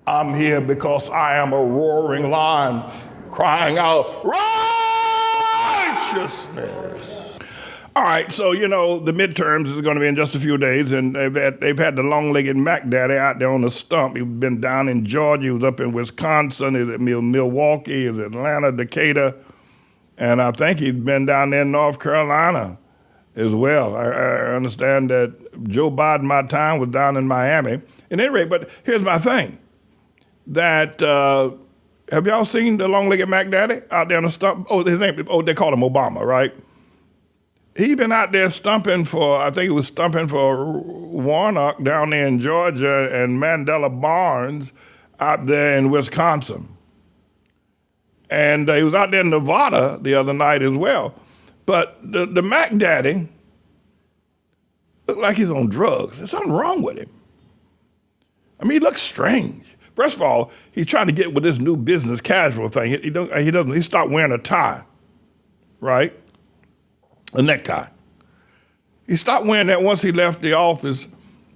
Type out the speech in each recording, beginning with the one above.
I'm here because I am a roaring lion crying out righteousness. All right, so, the midterms is going to be in just a few days, and they've had the long-legged Mac Daddy out there on the stump. He's been down in Georgia, he was up in Wisconsin, he's at Milwaukee, he's at Atlanta, Decatur, and I think he's been down there in North Carolina as well. I understand that Joe Biden, my time, was down in Miami. At any rate, but here's my thing, that have y'all seen the long-legged Mac Daddy out there on the stump? They call him Obama, right? He been out there stumping for Warnock down there in Georgia and Mandela Barnes out there in Wisconsin. And he was out there in Nevada the other night as well. But the Mac Daddy looked like he's on drugs. There's something wrong with him. I mean, he looks strange. First of all, he's trying to get with this new business casual thing. He stopped wearing a tie, right? A necktie. He stopped wearing that once he left the office.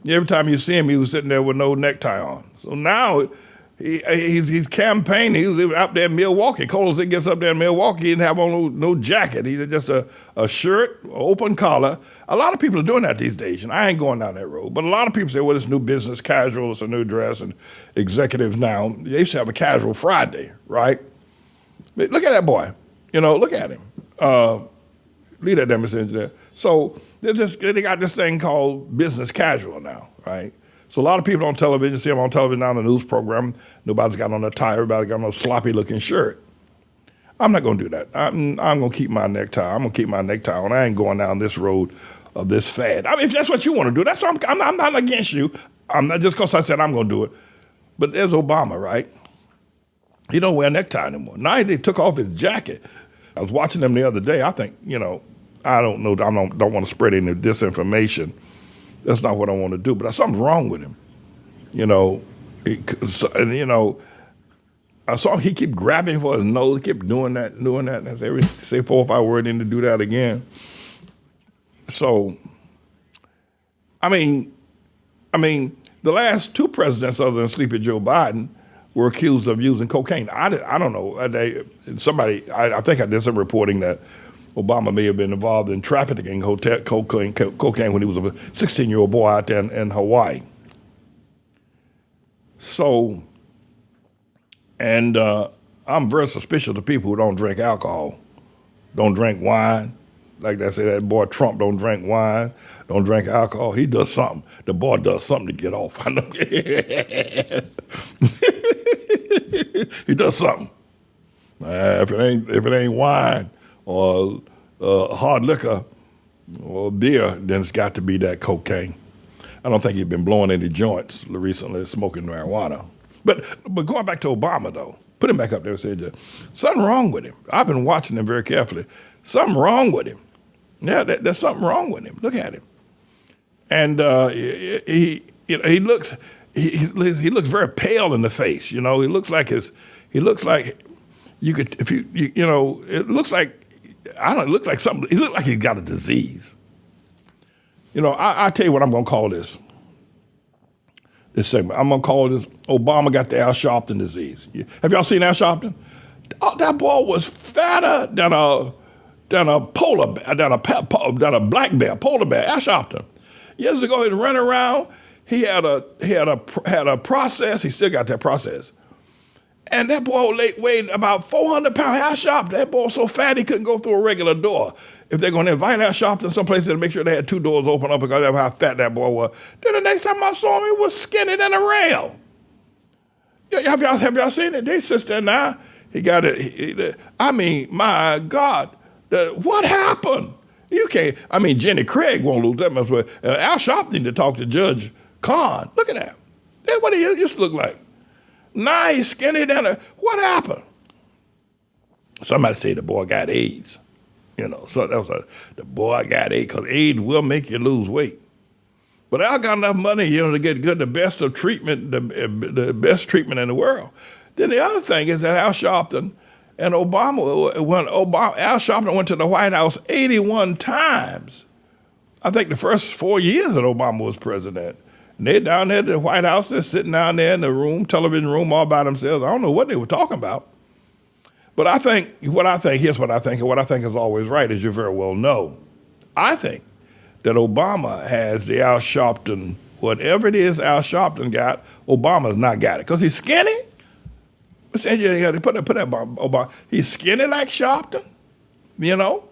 Every time you see him, he was sitting there with no necktie on. So now he's campaigning. He was out there in Milwaukee. Cold as it gets up there in Milwaukee, he didn't have on no jacket. He had just a shirt, open collar. A lot of people are doing that these days, and I ain't going down that road. But a lot of people say, well, it's new business casual, it's a new dress, and executives now, they used to have a casual Friday, right? But look at that boy. Look at him. Leave that demonstration there. So they got this thing called business casual now, right? So a lot of people on television, see them on television on the news program, nobody's got on a tie, everybody's got on a sloppy looking shirt. I'm not gonna do that. I'm gonna keep my necktie. I'm gonna keep my necktie on. I ain't going down this road of this fad. I mean, if that's what you wanna do, that's what I'm not against you. I'm not just because I said I'm gonna do it. But there's Obama, right? He don't wear a necktie anymore. Now they took off his jacket. I was watching them the other day. I think, I don't know. I don't want to spread any disinformation. That's not what I want to do. But something's wrong with him. I saw he keep grabbing for his nose, kept doing that. That's every say 4 or 5 words in to do that again. So, I mean, the last 2 presidents other than Sleepy Joe Biden were accused of using cocaine. I don't know. I think I did some reporting that Obama may have been involved in trafficking cocaine when he was a 16-year-old boy out there in Hawaii. So, and I'm very suspicious of people who don't drink alcohol, don't drink wine. Like they say, that boy Trump don't drink wine, don't drink alcohol. He does something. The boy does something to get off. I know. He does something. If it ain't wine or hard liquor or beer, then it's got to be that cocaine. I don't think he's been blowing any joints recently, smoking marijuana. But going back to Obama, though, put him back up there and say, something wrong with him. I've been watching him very carefully. Something wrong with him. Yeah, there's something wrong with him. Look at him. And he looks very pale in the face. He looks like you could, it looks like, it looks like something, he looks like he's got a disease. I tell you what I'm going to call this segment. I'm going to call this, Obama got the Al Sharpton disease. Have y'all seen Al Sharpton? Oh, that boy was fatter than a black bear, polar bear, Al Sharpton. Years ago, he'd run around. He had a process. He still got that process. And that boy weighed about 400 pounds. Al Sharpton, that boy was so fat he couldn't go through a regular door. If they're going to invite Al Sharpton someplace, to make sure they had 2 doors open up because of how fat that boy was. Then the next time I saw him, he was skinny than a rail. Have y'all seen it? They sit there now. He got it. My God, what happened? You can't. Jenny Craig won't lose that much weight. Al Sharpton need to talk to Judge Khan. Look at that. That's what he used to look like. Now he's skinny than a. What happened? Somebody say the boy got AIDS. So that was the boy got AIDS, because AIDS will make you lose weight. But Al got enough money, to get the best of treatment, the best treatment in the world. Then the other thing is that Al Sharpton and Al Sharpton went to the White House 81 times. I think the first 4 years that Obama was president. And they're down there at the White House. They're sitting down there in the room, television room, all by themselves. I don't know what they were talking about. But here's what I think, and what I think is always right, as you very well know. I think that Obama has the Al Sharpton, whatever it is Al Sharpton got, Obama's not got it. Because he's skinny. Put that Obama. He's skinny like Sharpton, you know.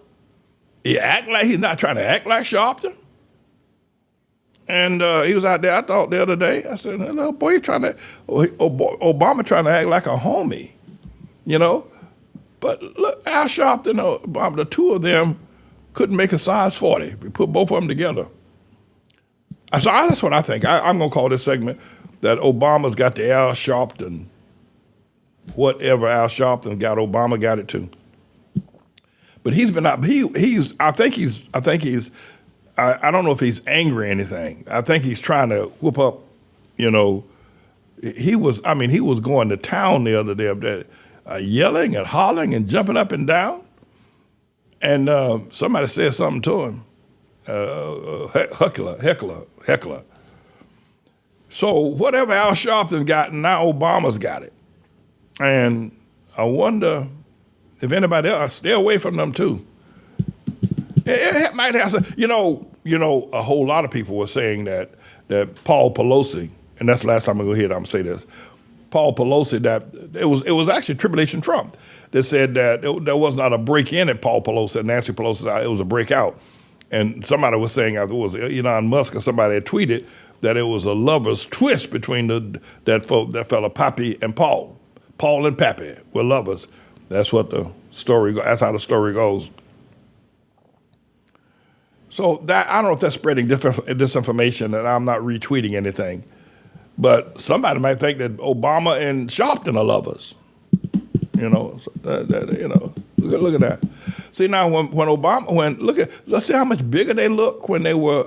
He's not trying to act like Sharpton. And he was out there, I thought the other day, I said, little boy, Obama trying to act like a homie, you know. But look, Al Sharpton, Obama, the two of them couldn't make a size 40. We put both of them together. So that's what I think. I'm going to call this segment that Obama's got the Al Sharpton. Whatever Al Sharpton got, Obama got it too. But he's been out. I don't know if he's angry or anything. I think he's trying to whoop up. You know, he was going to town the other day up there, yelling and hollering and jumping up and down. And somebody said something to him. Heckler. So whatever Al Sharpton got, now Obama's got it. And I wonder if anybody else, stay away from them too. It might have some, you know, a whole lot of people were saying that Paul Pelosi, and that's the last time I'm going to hear it, I'm going to say this, Paul Pelosi, that it was actually Tribulation Trump that said that there was not a break-in at Paul Pelosi and Nancy Pelosi, it was a breakout. And somebody was saying, it was Elon Musk or somebody had tweeted that it was a lover's twist between that fella Pappy and Paul. Paul and Pappy were lovers. That's what that's how the story goes. So that, I don't know if that's spreading disinformation, and I'm not retweeting anything. But somebody might think that Obama and Sharpton are lovers. You know, look at that. See now, let's see how much bigger they look when they were.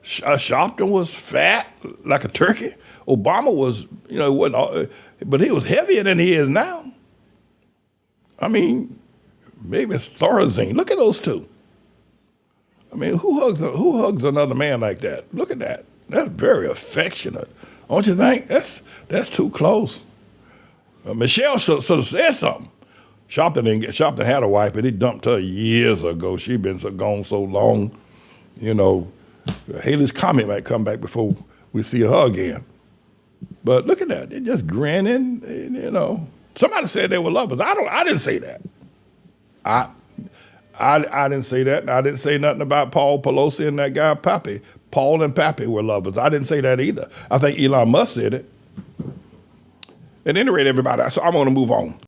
Sharpton was fat like a turkey. Obama was, wasn't, but he was heavier than he is now. I mean, maybe it's Thorazine. Look at those two. I mean, who hugs another man like that? Look at that. That's very affectionate. Don't you think? That's too close. Michelle should have said something. Sharpton had a wife, but he dumped her years ago. She'd been gone so long. You know, Haley's comment might come back before we see her again. But look at that. They're just grinning, you know. Somebody said they were lovers. I didn't say that. I didn't say that. I didn't say nothing about Paul Pelosi and that guy Pappy. Paul and Pappy were lovers. I didn't say that either. I think Elon Musk said it. At any rate, everybody, so I'm going to move on.